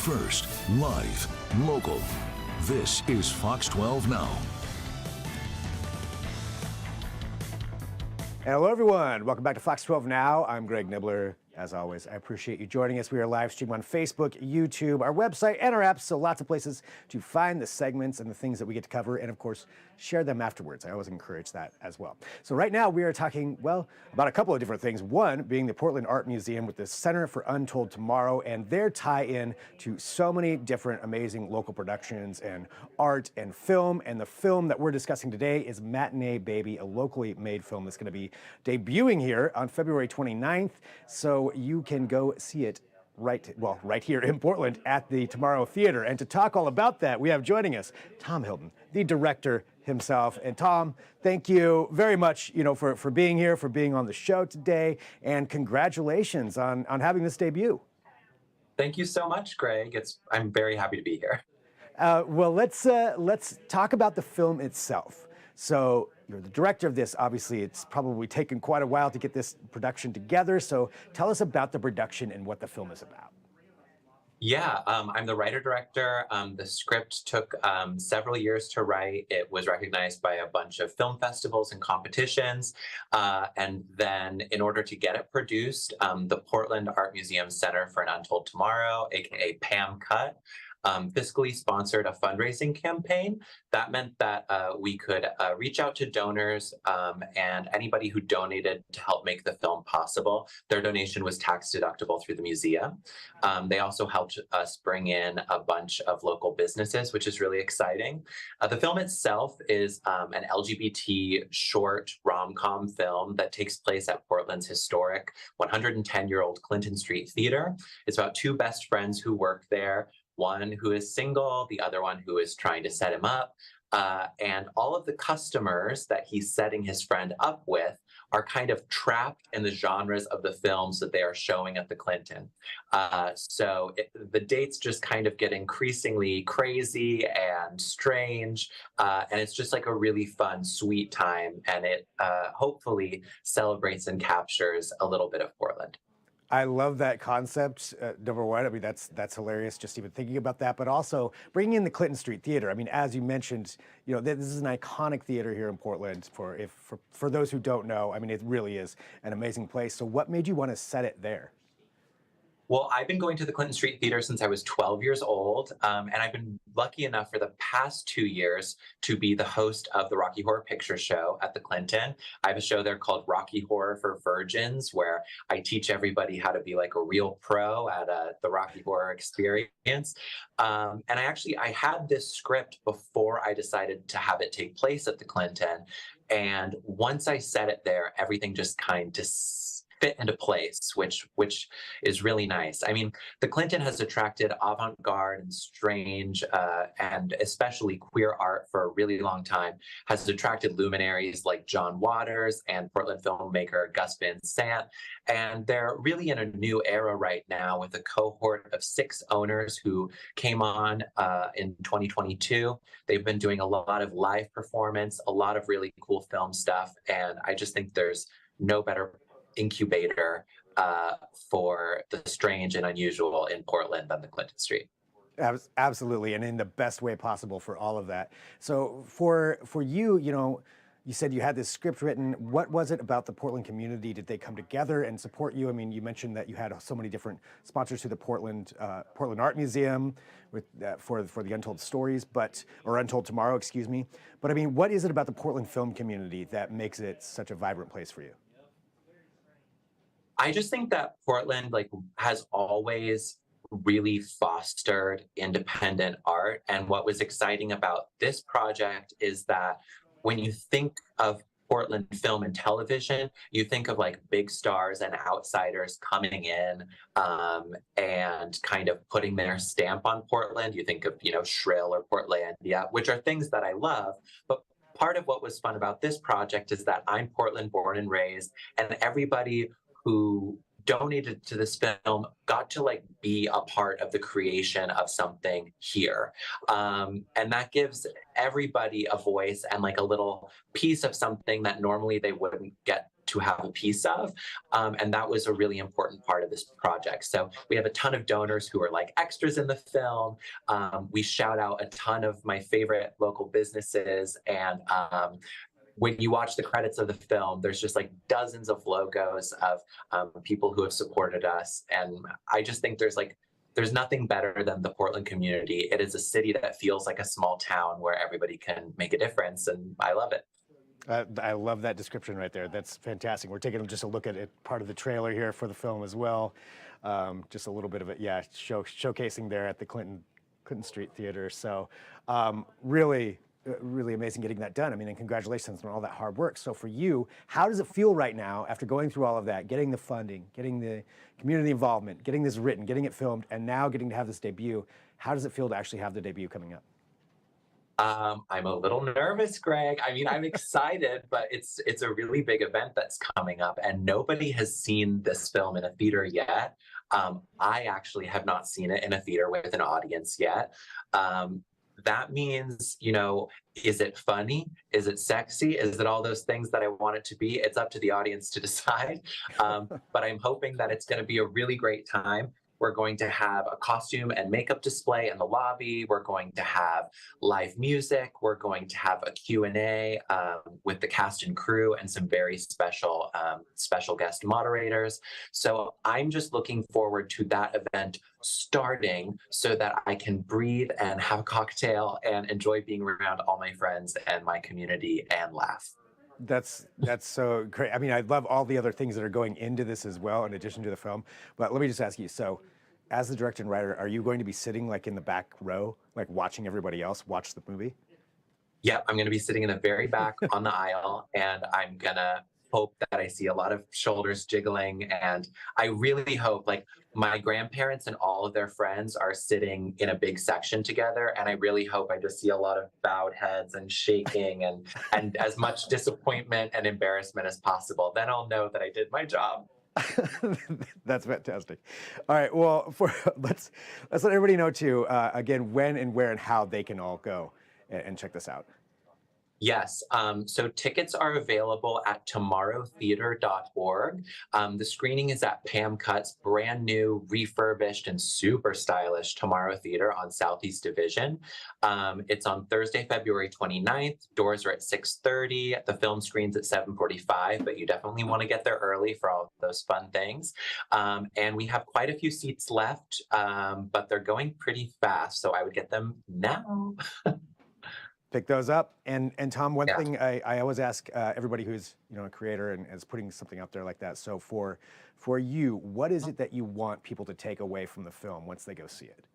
First, live, local. This is Fox 12 Now. Hello, everyone. Welcome back to Fox 12 Now. I'm Greg Nibbler. As always, I appreciate you joining us. We are live stream on Facebook, YouTube, our website, and our apps, so lots of places to find the segments and the things that we get to cover, and of course, share them afterwards. I always encourage that as well. So right now, we are talking, well, about a couple of different things. One being the Portland Art Museum with the Center for Untold Tomorrow and their tie-in to so many different amazing local productions and art and film. And the film that we're discussing today is Matinee Baby, a locally made film that's going to be debuting here on February 29th. So you can go see it right here in Portland at the Tomorrow Theater. And to talk all about that, we have joining us Tom Hilton, the director himself. And Tom, thank you very much, for being here, for being on the show today, and congratulations on having this debut. Thank you so much, Greg. I'm very happy to be here. Well, let's talk about the film itself. So you're the director of this. Obviously, it's probably taken quite a while to get this production together. So tell us about the production and what the film is about. Yeah, I'm the writer-director. The script took several years to write. It was recognized by a bunch of film festivals and competitions. And then in order to get it produced, the Portland Art Museum Center for an Untold Tomorrow, aka PAM Cut, fiscally sponsored a fundraising campaign. That meant that we could reach out to donors and anybody who donated to help make the film possible. Their donation was tax deductible through the museum. They also helped us bring in a bunch of local businesses, which is really exciting. The film itself is an LGBT short rom-com film that takes place at Portland's historic 110-year-old Clinton Street Theater. It's about two best friends who work there. One who is single, the other one who is trying to set him up. And all of the customers that he's setting his friend up with are kind of trapped in the genres of the films that they are showing at the Clinton. So the dates just kind of get increasingly crazy and strange. And it's just like a really fun, sweet time. And it hopefully celebrates and captures a little bit of Portland. I love that concept, number one. I mean, that's hilarious just even thinking about that, but also bringing in the Clinton Street Theater. I mean, as you mentioned, this is an iconic theater here in Portland. For those who don't know, I mean, it really is an amazing place. So what made you want to set it there? Well, I've been going to the Clinton Street Theater since I was 12 years old, and I've been lucky enough for the past 2 years to be the host of the Rocky Horror Picture Show at the Clinton. I have a show there called Rocky Horror for Virgins, where I teach everybody how to be like a real pro at the Rocky Horror experience. And I had this script before I decided to have it take place at the Clinton. And once I set it there, everything just kind of fit into place, which is really nice. I mean, the Clinton has attracted avant-garde and strange and especially queer art for a really long time, has attracted luminaries like John Waters and Portland filmmaker Gus Van Sant. And they're really in a new era right now with a cohort of 6 owners who came on in 2022. They've been doing a lot of live performance, a lot of really cool film stuff. And I just think there's no better incubator for the strange and unusual in Portland than the Clinton Street. Absolutely, and in the best way possible for all of that. So for you, you said you had this script written. What was it about the Portland community? Did they come together and support you? I mean, you mentioned that you had so many different sponsors to the Portland Art Museum for the Untold Stories, or Untold Tomorrow, excuse me. But I mean, what is it about the Portland film community that makes it such a vibrant place for you? I just think that Portland has always really fostered independent art. And what was exciting about this project is that when you think of Portland film and television, you think of big stars and outsiders coming in and kind of putting their stamp on Portland. You think of, Shrill or Portlandia, which are things that I love. But part of what was fun about this project is that I'm Portland born and raised, and everybody who donated to this film got to be a part of the creation of something here. And that gives everybody a voice and a little piece of something that normally they wouldn't get to have a piece of. And that was a really important part of this project. So we have a ton of donors who are like extras in the film. We shout out a ton of my favorite local businesses, and when you watch the credits of the film, there's just like dozens of logos of people who have supported us. And I just think there's nothing better than the Portland community. It is a city that feels like a small town where everybody can make a difference, and I love it. I love that description right there. That's fantastic. We're taking just a look at it, part of the trailer here for the film as well. Just a little bit of it, yeah, showcasing there at the Clinton Street Theater. So really amazing getting that done. I mean, and congratulations on all that hard work. So for you, how does it feel right now after going through all of that, getting the funding, getting the community involvement, getting this written, getting it filmed, and now getting to have this debut? How does it feel to actually have the debut coming up? I'm a little nervous, Greg. I mean, I'm excited, but it's a really big event that's coming up, and nobody has seen this film in a theater yet. I actually have not seen it in a theater with an audience yet. That means, is it funny? Is it sexy? Is it all those things that I want it to be? It's up to the audience to decide. But I'm hoping that it's going to be a really great time. We're going to have a costume and makeup display in the lobby. We're going to have live music. We're going to have a Q&A with the cast and crew and some very special guest moderators. So I'm just looking forward to that event starting so that I can breathe and have a cocktail and enjoy being around all my friends and my community and laugh. That's so great. I mean, I love all the other things that are going into this as well, in addition to the film. But let me just ask you, so as the director and writer, are you going to be sitting like in the back row, like watching everybody else watch the movie? Yeah, I'm going to be sitting in the very back on the aisle, and I'm going to hope that I see a lot of shoulders jiggling. And I really hope, like, my grandparents and all of their friends are sitting in a big section together. And I really hope I just see a lot of bowed heads and shaking and as much disappointment and embarrassment as possible. Then I'll know that I did my job. That's fantastic. All right, well, let's let everybody know too, again, when and where and how they can all go and check this out. Yes, so tickets are available at tomorrowtheater.org. The screening is at Pam Cutt's brand new, refurbished, and super stylish Tomorrow Theater on Southeast Division. It's on Thursday, February 29th. Doors are at 6:30. The film screens at 7:45, but you definitely want to get there early for all those fun things. And we have quite a few seats left, but they're going pretty fast, so I would get them now. Pick those up. And Tom, one thing I always ask everybody who's a creator and is putting something up there like that. So for you, what is it that you want people to take away from the film once they go see it?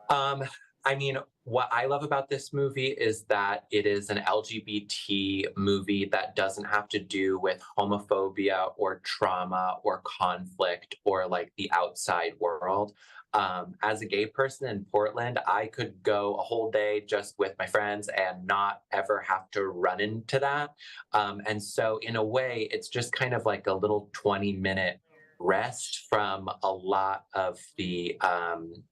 I mean, what I love about this movie is that it is an LGBT movie that doesn't have to do with homophobia or trauma or conflict or like the outside world. As a gay person in Portland, I could go a whole day just with my friends and not ever have to run into that. And so in a way, it's just kind of like a little 20-minute rest from a lot of the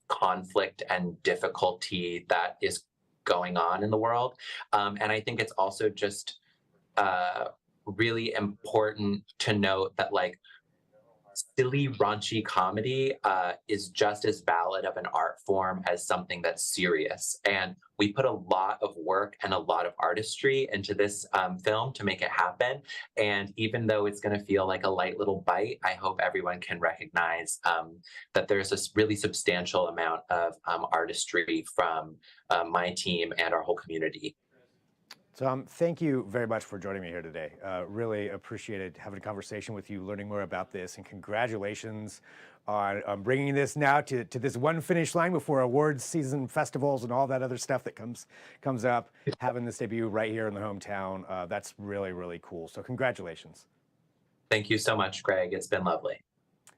conflict and difficulty that is going on in the world. And I think it's also just really important to note that, like, silly, raunchy comedy is just as valid of an art form as something that's serious. And we put a lot of work and a lot of artistry into this film to make it happen. And even though it's going to feel like a light little bite, I hope everyone can recognize that there's this really substantial amount of artistry from my team and our whole community. Tom, thank you very much for joining me here today. Really appreciated having a conversation with you, learning more about this, and congratulations on bringing this now to this one finish line before awards season, festivals, and all that other stuff that comes up. Having this debut right here in the hometown, that's really, really cool. So congratulations. Thank you so much, Greg. It's been lovely.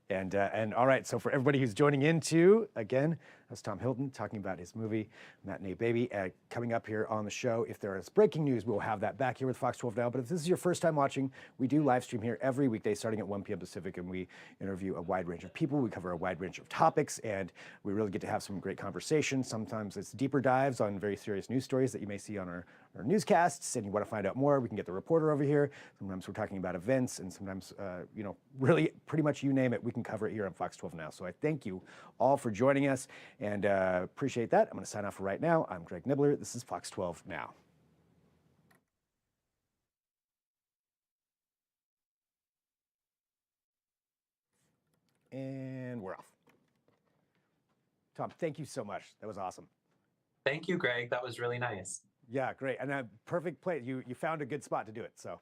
And all right, so for everybody who's joining in too, again, That's Tom Hilton talking about his movie, Matinee Baby. Coming up here on the show, if there is breaking news, we'll have that back here with Fox 12 Now. But if this is your first time watching, we do live stream here every weekday starting at 1 p.m. Pacific, and we interview a wide range of people. We cover a wide range of topics, and we really get to have some great conversations. Sometimes it's deeper dives on very serious news stories that you may see on our newscasts, and you want to find out more, we can get the reporter over here. Sometimes we're talking about events, and sometimes, really pretty much you name it, we can cover it here on Fox 12 Now. So I thank you all for joining us, and appreciate that. I'm going to sign off for right now. I'm Greg Nibbler. This is Fox 12 Now. And we're off. Tom, thank you so much. That was awesome. Thank you, Greg. That was really nice. Yeah, great. And a perfect place. You found a good spot to do it, so.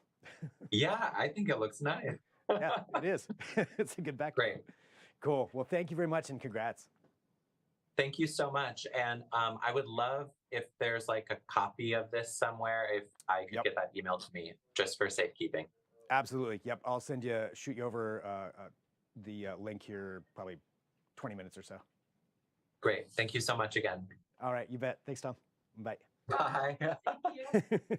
Yeah, I think it looks nice. Yeah, it is. It's a good background. Great. Cool. Well, thank you very much, and congrats. Thank you so much. And I would love if there's like a copy of this somewhere, if I could get that emailed to me just for safekeeping. Absolutely. Yep. I'll shoot you over the link here, probably 20 minutes or so. Great. Thank you so much again. All right. You bet. Thanks, Tom. Bye. Bye. Thank you.